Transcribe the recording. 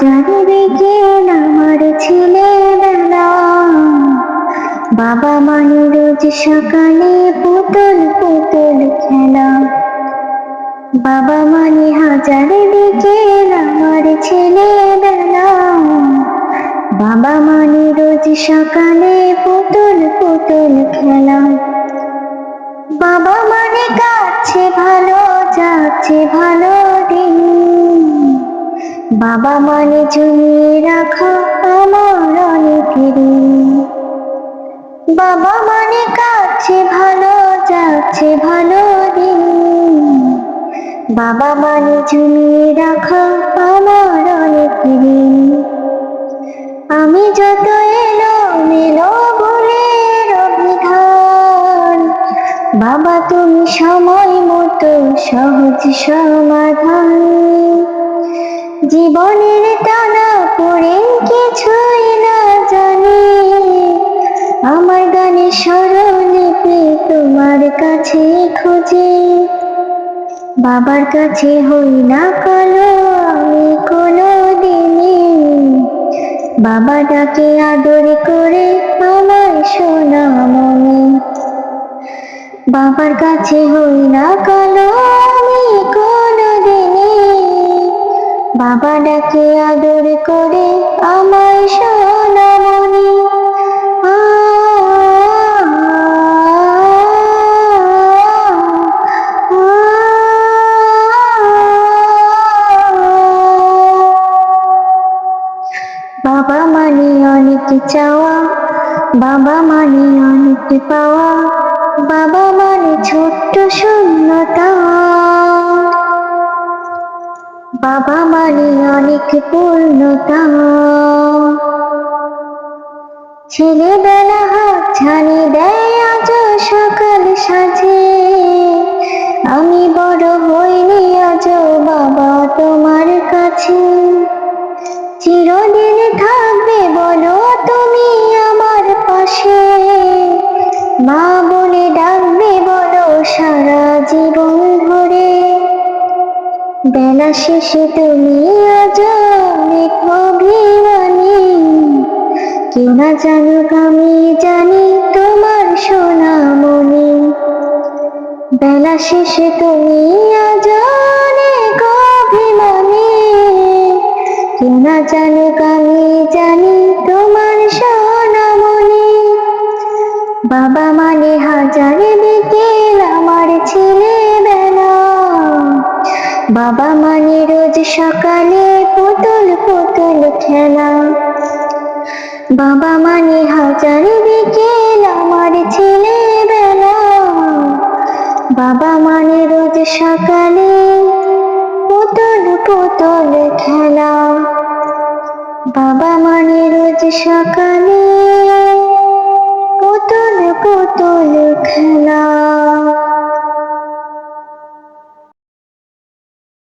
হাজার বিকেল আমার ছেলেবেলা। বাবা মানে রোজ সকালে পুতুল পুতুল খেলা। বাবা মানে হাজার বিকেল আমার ছেলেবেলা। বাবা মানে রোজ সকালে পুতুল পুতুল খেলা। বাবা মানে কাছে ভালো যাচ্ছে ভালো দিন। বাবা মানে জমিয়ে রাখা আমার অনেক ঋণ। বাবা মানে কাছে ভালো যাচ্ছে ভালো দিন। বাবা মানে জমিয়ে রাখা আমার অনেক ঋণ। আমি যত এলো মেলো ভুলের অভিধান, বাবা তুমি সময় মতো সহজ সমাধান। জীবনের টানা পড়ে কিছুই না জানি, আমার গানে স্বরলিপি তোমার কাছে খুঁজি। বাবার কাছে হই না কালো আমি কোনো দিনই, বাবা ডাকে আদর করে আমার সোনামণি। বাবার কাছে হই না কালো আমি কোনো দিনই, বাবা ডাকে আদর করে আমার সোনামণি। বাবা মানে অনেক চাওয়া, বাবা মানে অনেক পাওয়া, বাবা মানে ছোট্ট শূন্যতা। বাবা মানে অনেক পূর্ণতা। ছেলেবেলা হাত ছানি দেয় আজ সকাল সাজে, আমি বড় হইনি আজ বাবা তোমার কাছে। চিরদিন থাকবে বলো তুমি আমার পাশে, মা বলে ডাকবে বলো সারা জীবন ধরে। বেলা শেষে তুমি আজ অনেক অভিমানী, কেউ না জানুক আমি জানি তোমার সোনামণি। বেলা শেষে তুমি আজ অনেক অভিমানী, কেউ না জানুক আমি জানি তোমার সোনামণি। বাবা মানে হাজার বিকেল আমার ছেলেবেলা। বাবা মানে রোজ সকালে পুতুল পুতুল খেলা। বাবা মানে হাজার বিকেল আমার ছেলেবেলা। বাবা মানে রোজ সকালে পুতুল পুতুল খেলা। বাবা মানে রোজ সকালে পুতুল পুতুল খেলা।